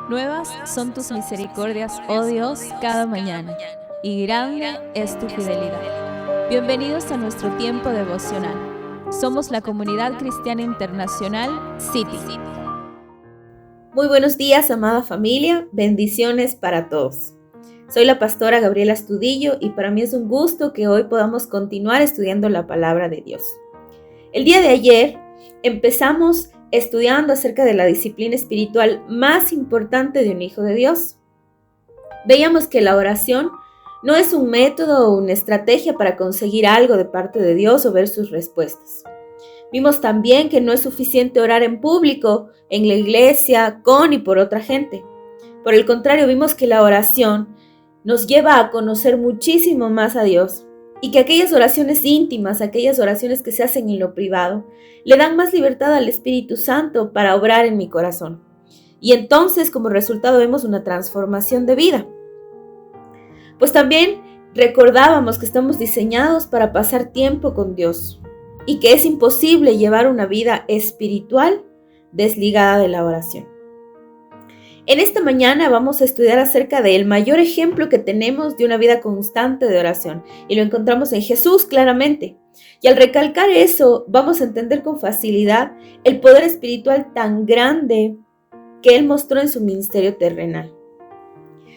Nuevas son tus misericordias, oh Dios, cada mañana, y grande es tu fidelidad. Bienvenidos a nuestro tiempo devocional. Somos la Comunidad Cristiana Internacional City. Muy buenos días, amada familia. Bendiciones para todos. Soy la pastora Gabriela Astudillo y para mí es un gusto que hoy podamos continuar estudiando la palabra de Dios. El día de ayer empezamos estudiando acerca de la disciplina espiritual más importante de un hijo de Dios. Veíamos que la oración no es un método o una estrategia para conseguir algo de parte de Dios o ver sus respuestas. Vimos también que no es suficiente orar en público, en la iglesia, con y por otra gente. Por el contrario, vimos que la oración nos lleva a conocer muchísimo más a Dios y que aquellas oraciones íntimas, aquellas oraciones que se hacen en lo privado, le dan más libertad al Espíritu Santo para obrar en mi corazón. Y entonces, como resultado, vemos una transformación de vida. Pues también recordábamos que estamos diseñados para pasar tiempo con Dios y que es imposible llevar una vida espiritual desligada de la oración. En esta mañana vamos a estudiar acerca del mayor ejemplo que tenemos de una vida constante de oración y lo encontramos en Jesús claramente. Y al recalcar eso, vamos a entender con facilidad el poder espiritual tan grande que Él mostró en su ministerio terrenal.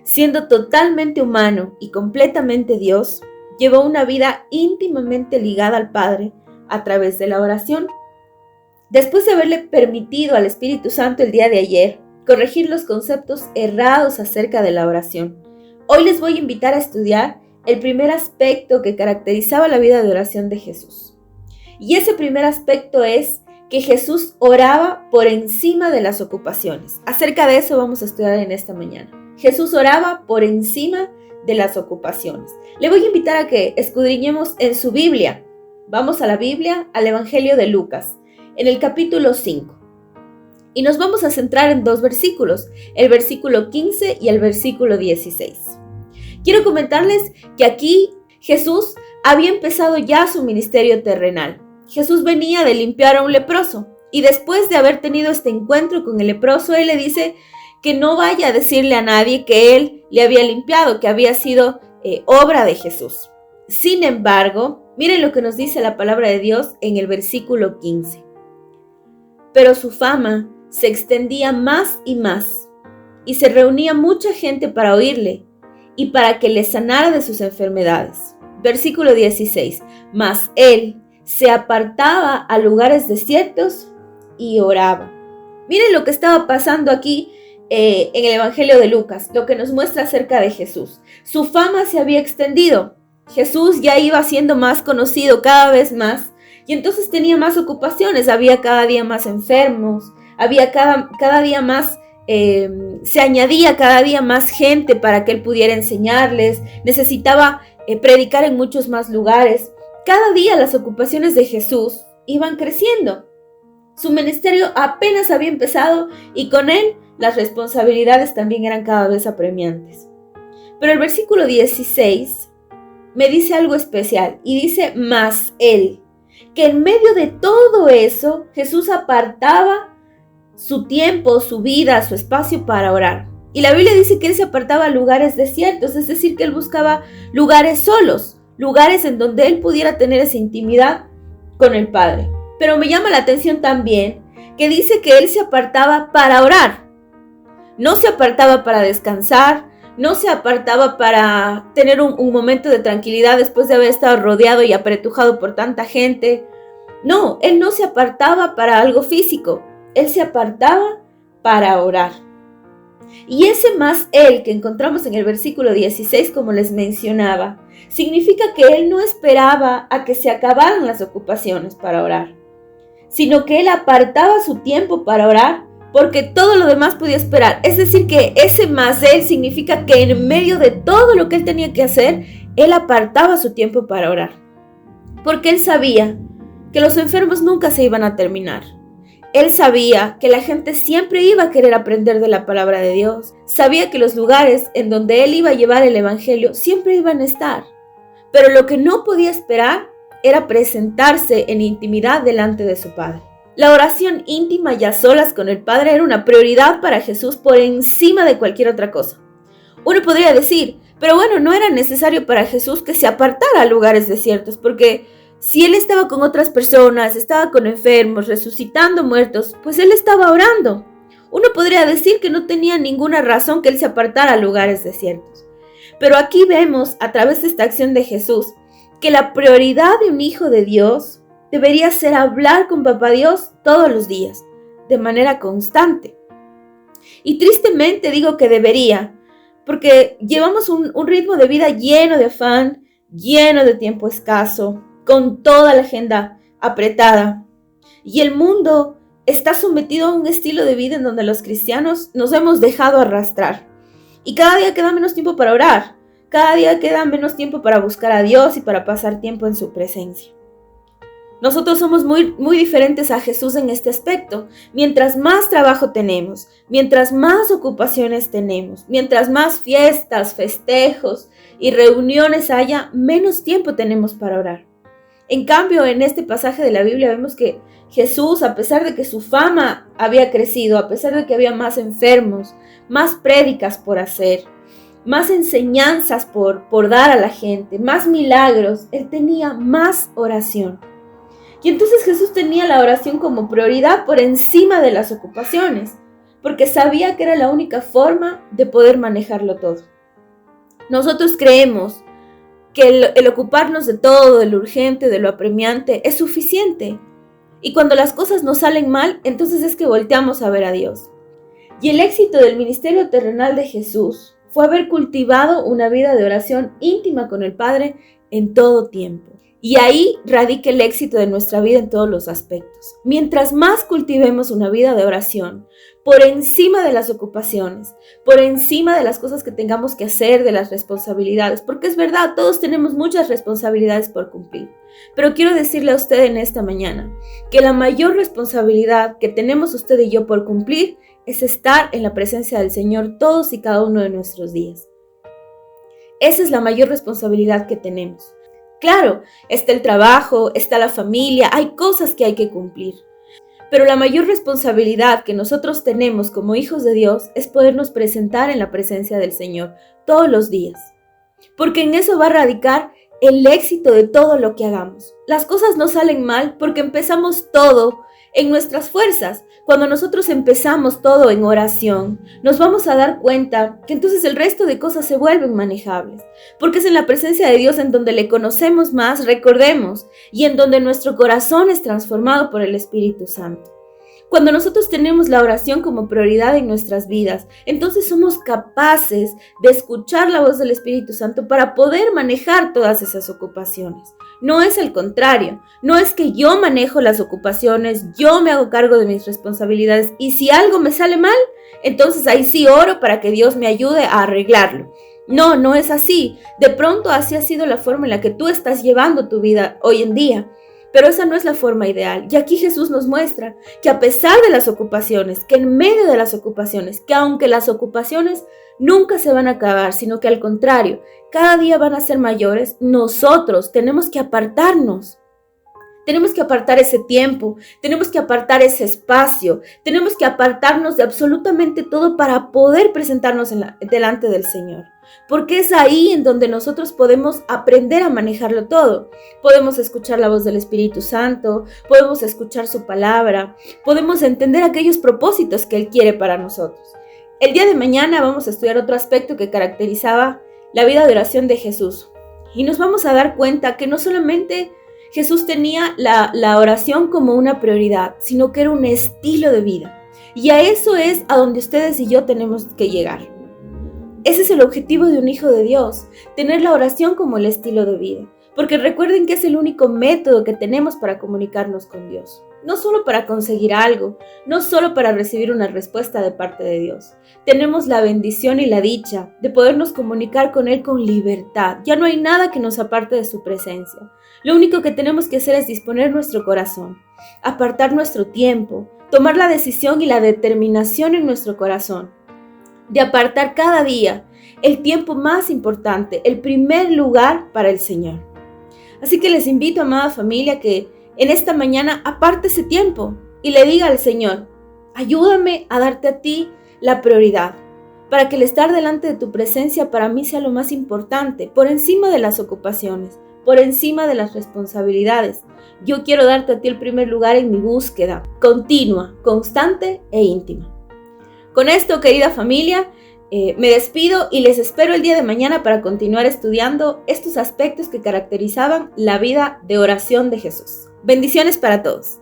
Siendo totalmente humano y completamente Dios, llevó una vida íntimamente ligada al Padre a través de la oración. Después de haberle permitido al Espíritu Santo el día de ayer corregir los conceptos errados acerca de la oración, hoy les voy a invitar a estudiar el primer aspecto que caracterizaba la vida de oración de Jesús. Y ese primer aspecto es que Jesús oraba por encima de las ocupaciones. Acerca de eso vamos a estudiar en esta mañana. Jesús oraba por encima de las ocupaciones. Le voy a invitar a que escudriñemos en su Biblia. Vamos a la Biblia, al Evangelio de Lucas, en el capítulo 5. Y nos vamos a centrar en dos versículos, el versículo 15 y el versículo 16. Quiero comentarles que aquí Jesús había empezado ya su ministerio terrenal. Jesús venía de limpiar a un leproso y después de haber tenido este encuentro con el leproso, Él le dice que no vaya a decirle a nadie que Él le había limpiado, que había sido obra de Jesús. Sin embargo, miren lo que nos dice la palabra de Dios en el versículo 15. Pero su fama se extendía más y más, y se reunía mucha gente para oírle y para que le sanara de sus enfermedades. Versículo 16. Mas él se apartaba a lugares desiertos y oraba. Miren lo que estaba pasando aquí en el Evangelio de Lucas, lo que nos muestra acerca de Jesús. Su fama se había extendido. Jesús ya iba siendo más conocido cada vez más y entonces tenía más ocupaciones. Había cada día más enfermos, había cada día más, se añadía cada día más gente para que Él pudiera enseñarles. Necesitaba predicar en muchos más lugares. Cada día las ocupaciones de Jesús iban creciendo. Su ministerio apenas había empezado y con él las responsabilidades también eran cada vez apremiantes. Pero el versículo 16 me dice algo especial y dice, mas él, que en medio de todo eso Jesús apartaba su tiempo, su vida, su espacio para orar. Y la Biblia dice que Él se apartaba a lugares desiertos, es decir, que Él buscaba lugares solos, lugares en donde Él pudiera tener esa intimidad con el Padre. Pero me llama la atención también que dice que Él se apartaba para orar. No se apartaba para descansar, no se apartaba para tener un momento de tranquilidad después de haber estado rodeado y apretujado por tanta gente. No, Él no se apartaba para algo físico. Él se apartaba para orar. Y ese más Él que encontramos en el versículo 16, como les mencionaba, significa que Él no esperaba a que se acabaran las ocupaciones para orar, sino que Él apartaba su tiempo para orar porque todo lo demás podía esperar. Es decir, que ese más Él significa que en medio de todo lo que Él tenía que hacer, Él apartaba su tiempo para orar. Porque Él sabía que los enfermos nunca se iban a terminar. Él sabía que la gente siempre iba a querer aprender de la palabra de Dios. Sabía que los lugares en donde Él iba a llevar el evangelio siempre iban a estar. Pero lo que no podía esperar era presentarse en intimidad delante de su Padre. La oración íntima y a solas con el Padre era una prioridad para Jesús por encima de cualquier otra cosa. Uno podría decir, pero bueno, no era necesario para Jesús que se apartara a lugares desiertos, porque si Él estaba con otras personas, estaba con enfermos, resucitando muertos, pues Él estaba orando. Uno podría decir que no tenía ninguna razón que Él se apartara a lugares desiertos. Pero aquí vemos, a través de esta acción de Jesús, que la prioridad de un hijo de Dios debería ser hablar con Papá Dios todos los días, de manera constante. Y tristemente digo que debería, porque llevamos un ritmo de vida lleno de afán, lleno de tiempo escaso, con toda la agenda apretada. Y el mundo está sometido a un estilo de vida en donde los cristianos nos hemos dejado arrastrar. Y cada día queda menos tiempo para orar, cada día queda menos tiempo para buscar a Dios y para pasar tiempo en su presencia. Nosotros somos muy diferentes a Jesús en este aspecto. Mientras más trabajo tenemos, mientras más ocupaciones tenemos, mientras más fiestas, festejos y reuniones haya, menos tiempo tenemos para orar. En cambio, en este pasaje de la Biblia vemos que Jesús, a pesar de que su fama había crecido, a pesar de que había más enfermos, más prédicas por hacer, más enseñanzas por dar a la gente, más milagros, Él tenía más oración. Y entonces Jesús tenía la oración como prioridad por encima de las ocupaciones, porque sabía que era la única forma de poder manejarlo todo. Nosotros creemos que el ocuparnos de todo, de lo urgente, de lo apremiante, es suficiente. Y cuando las cosas nos salen mal, entonces es que volteamos a ver a Dios. Y el éxito del ministerio terrenal de Jesús fue haber cultivado una vida de oración íntima con el Padre en todo tiempo. Y ahí radica el éxito de nuestra vida en todos los aspectos. Mientras más cultivemos una vida de oración, por encima de las ocupaciones, por encima de las cosas que tengamos que hacer, de las responsabilidades, porque es verdad, todos tenemos muchas responsabilidades por cumplir. Pero quiero decirle a usted en esta mañana que la mayor responsabilidad que tenemos usted y yo por cumplir es estar en la presencia del Señor todos y cada uno de nuestros días. Esa es la mayor responsabilidad que tenemos. Claro, está el trabajo, está la familia, hay cosas que hay que cumplir. Pero la mayor responsabilidad que nosotros tenemos como hijos de Dios es podernos presentar en la presencia del Señor todos los días. Porque en eso va a radicar el éxito de todo lo que hagamos. Las cosas no salen mal porque empezamos todo en nuestras fuerzas. Cuando nosotros empezamos todo en oración, nos vamos a dar cuenta que entonces el resto de cosas se vuelven manejables, porque es en la presencia de Dios en donde le conocemos más, recordemos, y en donde nuestro corazón es transformado por el Espíritu Santo. Cuando nosotros tenemos la oración como prioridad en nuestras vidas, entonces somos capaces de escuchar la voz del Espíritu Santo para poder manejar todas esas ocupaciones. No es el contrario, no es que yo manejo las ocupaciones, yo me hago cargo de mis responsabilidades y si algo me sale mal, entonces ahí sí oro para que Dios me ayude a arreglarlo. No, no es así. De pronto así ha sido la forma en la que tú estás llevando tu vida hoy en día. Pero esa no es la forma ideal. Y aquí Jesús nos muestra que a pesar de las ocupaciones, que en medio de las ocupaciones, que aunque las ocupaciones nunca se van a acabar, sino que al contrario, cada día van a ser mayores, nosotros tenemos que apartarnos. Tenemos que apartar ese tiempo, tenemos que apartar ese espacio, tenemos que apartarnos de absolutamente todo para poder presentarnos delante del Señor. Porque es ahí en donde nosotros podemos aprender a manejarlo todo. Podemos escuchar la voz del Espíritu Santo, podemos escuchar su palabra, podemos entender aquellos propósitos que Él quiere para nosotros. El día de mañana vamos a estudiar otro aspecto que caracterizaba la vida de oración de Jesús. Y nos vamos a dar cuenta que no solamente Jesús tenía la oración como una prioridad, sino que era un estilo de vida. Y a eso es a donde ustedes y yo tenemos que llegar. Ese es el objetivo de un hijo de Dios, tener la oración como el estilo de vida. Porque recuerden que es el único método que tenemos para comunicarnos con Dios. No solo para conseguir algo, no solo para recibir una respuesta de parte de Dios. Tenemos la bendición y la dicha de podernos comunicar con Él con libertad. Ya no hay nada que nos aparte de su presencia. Lo único que tenemos que hacer es disponer nuestro corazón, apartar nuestro tiempo, tomar la decisión y la determinación en nuestro corazón de apartar cada día el tiempo más importante, el primer lugar para el Señor. Así que les invito, amada familia, que en esta mañana aparte ese tiempo. y le diga al Señor: ayúdame a darte a ti la prioridad, para que el estar delante de tu presencia para mí sea lo más importante, por encima de las ocupaciones, por encima de las responsabilidades. Yo quiero darte a ti el primer lugar en mi búsqueda continua, constante e íntima. Con esto, querida familia, me despido y les espero el día de mañana para continuar estudiando estos aspectos que caracterizaban la vida de oración de Jesús. Bendiciones para todos.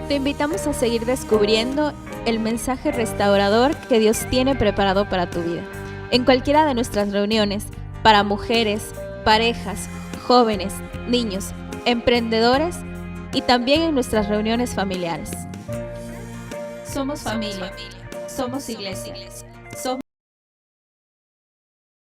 Te invitamos a seguir descubriendo el mensaje restaurador que Dios tiene preparado para tu vida. En cualquiera de nuestras reuniones, para mujeres, parejas, jóvenes, niños, emprendedores y también en nuestras reuniones familiares. Somos familia, somos iglesia.